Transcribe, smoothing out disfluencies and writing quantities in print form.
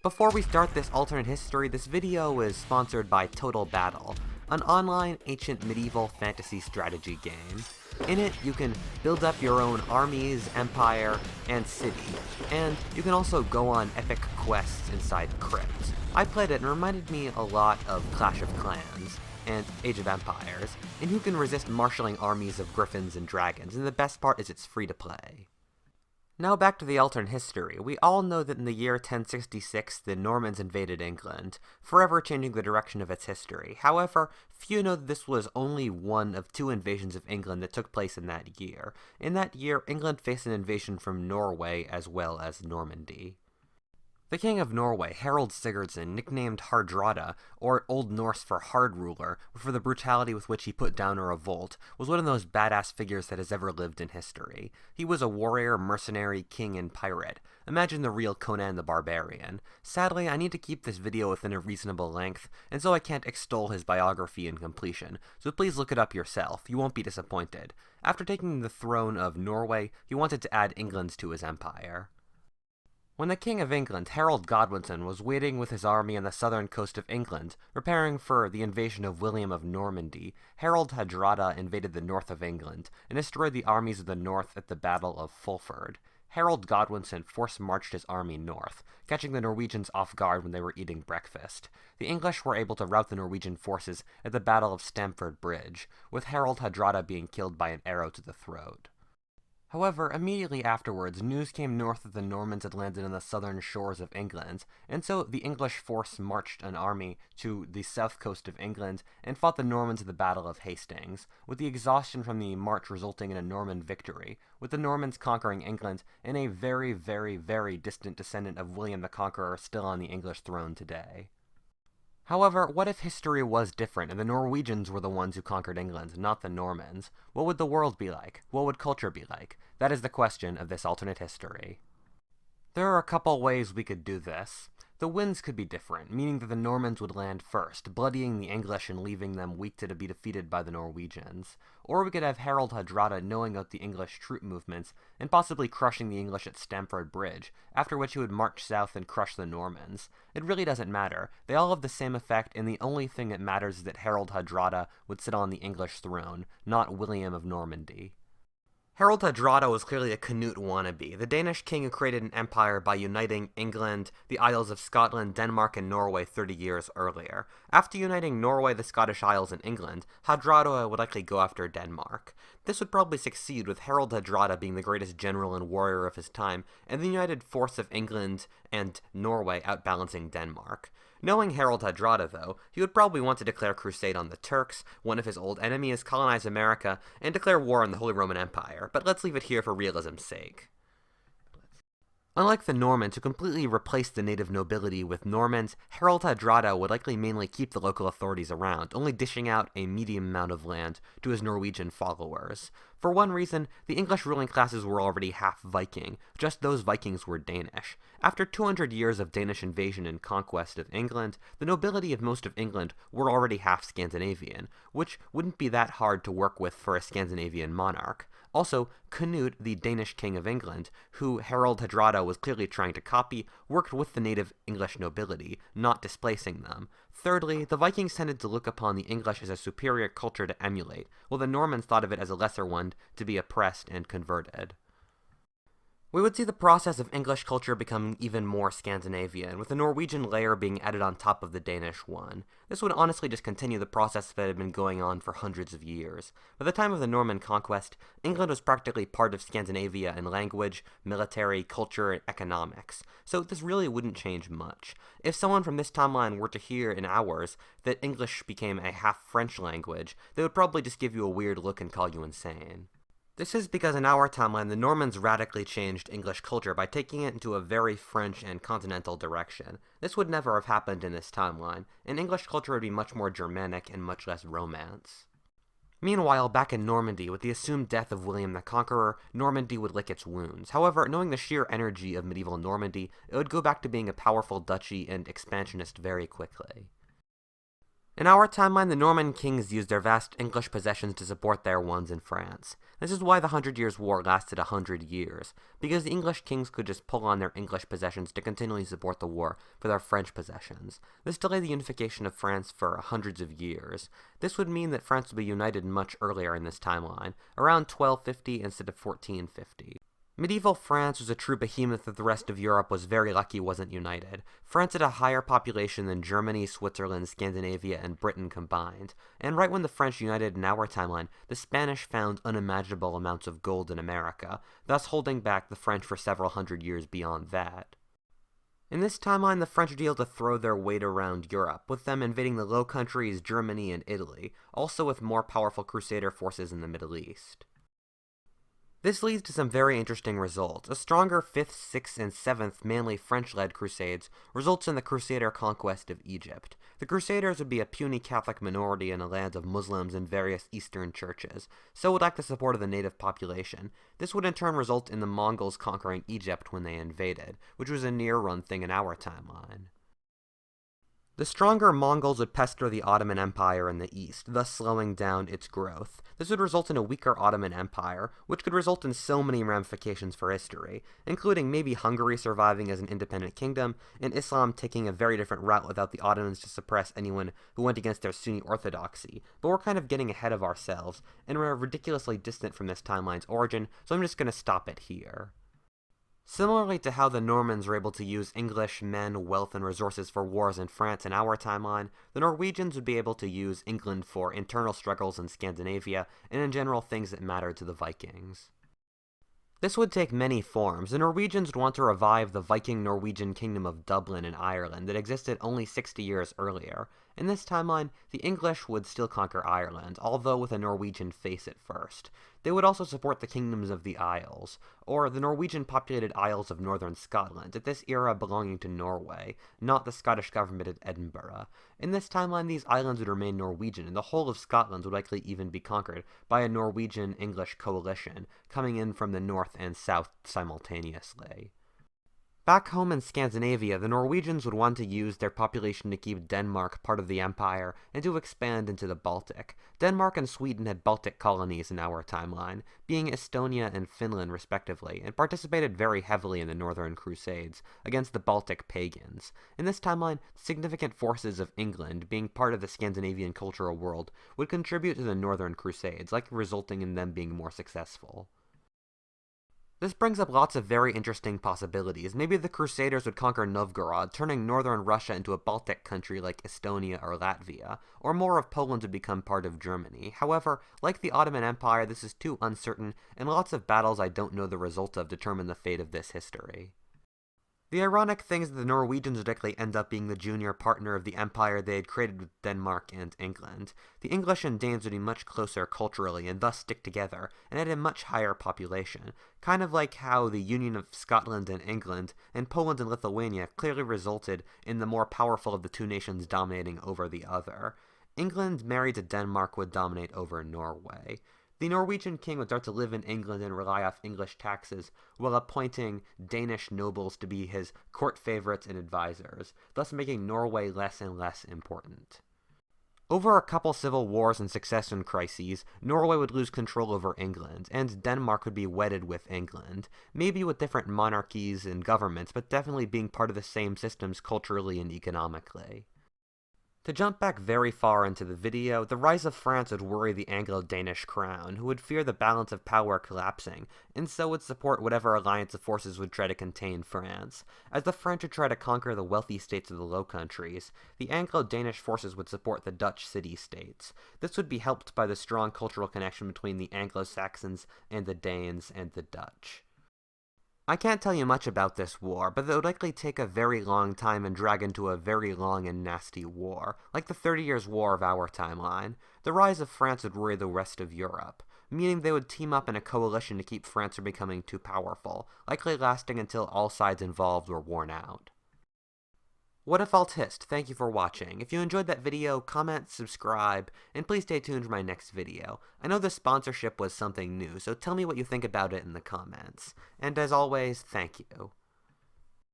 Before we start this alternate history, this video is sponsored by Total Battle, an online ancient medieval fantasy strategy game. In it, you can build up your own armies, empire, and city, and you can also go on epic quests inside crypts. I played it and it reminded me a lot of Clash of Clans and Age of Empires, and you can resist marshalling armies of griffins and dragons, and the best part is it's free to play. Now back to the alternate history. We all know that in the year 1066, the Normans invaded England, forever changing the direction of its history. However, few know that this was only one of two invasions of England that took place in that year. In that year, England faced an invasion from Norway as well as Normandy. The King of Norway, Harald Sigurdsson, nicknamed Hardrada, or Old Norse for Hard Ruler, for the brutality with which he put down a revolt, was one of those badass figures that has ever lived in history. He was a warrior, mercenary, king, and pirate. Imagine the real Conan the Barbarian. Sadly, I need to keep this video within a reasonable length, and so I can't extol his biography in completion, so please look it up yourself. You won't be disappointed. After taking the throne of Norway, he wanted to add England to his empire. When the King of England, Harald Godwinson, was waiting with his army on the southern coast of England, preparing for the invasion of William of Normandy, Harald Hardrada invaded the north of England and destroyed the armies of the north at the Battle of Fulford. Harald Godwinson force-marched his army north, catching the Norwegians off guard when they were eating breakfast. The English were able to rout the Norwegian forces at the Battle of Stamford Bridge, with Harald Hardrada being killed by an arrow to the throat. However, immediately afterwards, news came north that the Normans had landed on the southern shores of England, and so the English force marched an army to the south coast of England and fought the Normans at the Battle of Hastings, with the exhaustion from the march resulting in a Norman victory, with the Normans conquering England and a very, very, very distant descendant of William the Conqueror still on the English throne today. However, what if history was different and the Norwegians were the ones who conquered England, not the Normans? What would the world be like? What would culture be like? That is the question of this alternate history. There are a couple ways we could do this. The winds could be different, meaning that the Normans would land first, bloodying the English and leaving them weak to be defeated by the Norwegians. Or we could have Harald Hardrada knowing about the English troop movements and possibly crushing the English at Stamford Bridge, after which he would march south and crush the Normans. It really doesn't matter. They all have the same effect, and the only thing that matters is that Harald Hardrada would sit on the English throne, not William of Normandy. Harald Hardrada was clearly a Canute wannabe, the Danish king who created an empire by uniting England, the Isles of Scotland, Denmark, and Norway 30 years earlier. After uniting Norway, the Scottish Isles, and England, Hardrada would likely go after Denmark. This would probably succeed, with Harald Hardrada being the greatest general and warrior of his time, and the united force of England and Norway outbalancing Denmark. Knowing Harald Hardrada, though, he would probably want to declare crusade on the Turks, one of his old enemies, colonize America, and declare war on the Holy Roman Empire, but let's leave it here for realism's sake. Unlike the Normans, who completely replaced the native nobility with Normans, Harald Hardrada would likely mainly keep the local authorities around, only dishing out a medium amount of land to his Norwegian followers. For one reason, the English ruling classes were already half Viking, just those Vikings were Danish. After 200 years of Danish invasion and conquest of England, the nobility of most of England were already half Scandinavian, which wouldn't be that hard to work with for a Scandinavian monarch. Also, Canute, the Danish king of England, who Harald Hardrada was clearly trying to copy, worked with the native English nobility, not displacing them. Thirdly, the Vikings tended to look upon the English as a superior culture to emulate, while the Normans thought of it as a lesser one to be oppressed and converted. We would see the process of English culture becoming even more Scandinavian, with the Norwegian layer being added on top of the Danish one. This would honestly just continue the process that had been going on for hundreds of years. By the time of the Norman conquest, England was practically part of Scandinavia in language, military, culture, and economics, so this really wouldn't change much. If someone from this timeline were to hear in ours that English became a half-French language, they would probably just give you a weird look and call you insane. This is because in our timeline, the Normans radically changed English culture by taking it into a very French and continental direction. This would never have happened in this timeline, and English culture would be much more Germanic and much less Romance. Meanwhile, back in Normandy, with the assumed death of William the Conqueror, Normandy would lick its wounds. However, knowing the sheer energy of medieval Normandy, it would go back to being a powerful duchy and expansionist very quickly. In our timeline, the Norman kings used their vast English possessions to support their ones in France. This is why the 100 Years' War lasted 100 years, because the English kings could just pull on their English possessions to continually support the war for their French possessions. This delayed the unification of France for hundreds of years. This would mean that France would be united much earlier in this timeline, around 1250 instead of 1450. Medieval France was a true behemoth that the rest of Europe was very lucky wasn't united. France had a higher population than Germany, Switzerland, Scandinavia, and Britain combined. And right when the French united in our timeline, the Spanish found unimaginable amounts of gold in America, thus holding back the French for several hundred years beyond that. In this timeline, the French were able to throw their weight around Europe, with them invading the Low Countries, Germany, and Italy, also with more powerful Crusader forces in the Middle East. This leads to some very interesting results. A stronger 5th, 6th, and 7th, mainly French-led crusades results in the Crusader conquest of Egypt. The Crusaders would be a puny Catholic minority in a land of Muslims and various Eastern churches, so would lack the support of the native population. This would in turn result in the Mongols conquering Egypt when they invaded, which was a near-run thing in our timeline. The stronger Mongols would pester the Ottoman Empire in the east, thus slowing down its growth. This would result in a weaker Ottoman Empire, which could result in so many ramifications for history, including maybe Hungary surviving as an independent kingdom, and Islam taking a very different route without the Ottomans to suppress anyone who went against their Sunni orthodoxy. But we're kind of getting ahead of ourselves, and we're ridiculously distant from this timeline's origin, so I'm just going to stop it here. Similarly to how the Normans were able to use English men, wealth, and resources for wars in France in our timeline, the Norwegians would be able to use England for internal struggles in Scandinavia, and in general things that mattered to the Vikings. This would take many forms. The Norwegians would want to revive the Viking Norwegian kingdom of Dublin in Ireland that existed only 60 years earlier. In this timeline, the English would still conquer Ireland, although with a Norwegian face at first. They would also support the kingdoms of the Isles, or the Norwegian-populated Isles of northern Scotland, at this era belonging to Norway, not the Scottish government at Edinburgh. In this timeline, these islands would remain Norwegian, and the whole of Scotland would likely even be conquered by a Norwegian-English coalition, coming in from the north and south simultaneously. Back home in Scandinavia, the Norwegians would want to use their population to keep Denmark part of the empire and to expand into the Baltic. Denmark and Sweden had Baltic colonies in our timeline, being Estonia and Finland respectively, and participated very heavily in the Northern Crusades against the Baltic pagans. In this timeline, significant forces of England, being part of the Scandinavian cultural world, would contribute to the Northern Crusades, likely resulting in them being more successful. This brings up lots of very interesting possibilities. Maybe the Crusaders would conquer Novgorod, turning northern Russia into a Baltic country like Estonia or Latvia, or more of Poland would become part of Germany. However, like the Ottoman Empire, this is too uncertain, and lots of battles I don't know the result of determine the fate of this history. The ironic thing is that the Norwegians would likely end up being the junior partner of the empire they had created with Denmark and England. The English and Danes would be much closer culturally and thus stick together, and had a much higher population, kind of like how the union of Scotland and England, and Poland and Lithuania clearly resulted in the more powerful of the two nations dominating over the other. England married to Denmark would dominate over Norway. The Norwegian king would start to live in England and rely off English taxes, while appointing Danish nobles to be his court favorites and advisors, thus making Norway less and less important. Over a couple civil wars and succession crises, Norway would lose control over England, and Denmark would be wedded with England, maybe with different monarchies and governments, but definitely being part of the same systems culturally and economically. To jump back very far into the video, the rise of France would worry the Anglo-Danish crown, who would fear the balance of power collapsing, and so would support whatever alliance of forces would try to contain France. As the French would try to conquer the wealthy states of the Low Countries, the Anglo-Danish forces would support the Dutch city-states. This would be helped by the strong cultural connection between the Anglo-Saxons and the Danes and the Dutch. I can't tell you much about this war, but it would likely take a very long time and drag into a very long and nasty war, like the 30 Years' War of our timeline. The rise of France would worry the rest of Europe, meaning they would team up in a coalition to keep France from becoming too powerful, likely lasting until all sides involved were worn out. Whatifalthist, thank you for watching. If you enjoyed that video, comment, subscribe, and please stay tuned for my next video. I know the sponsorship was something new, so tell me what you think about it in the comments. And as always, thank you.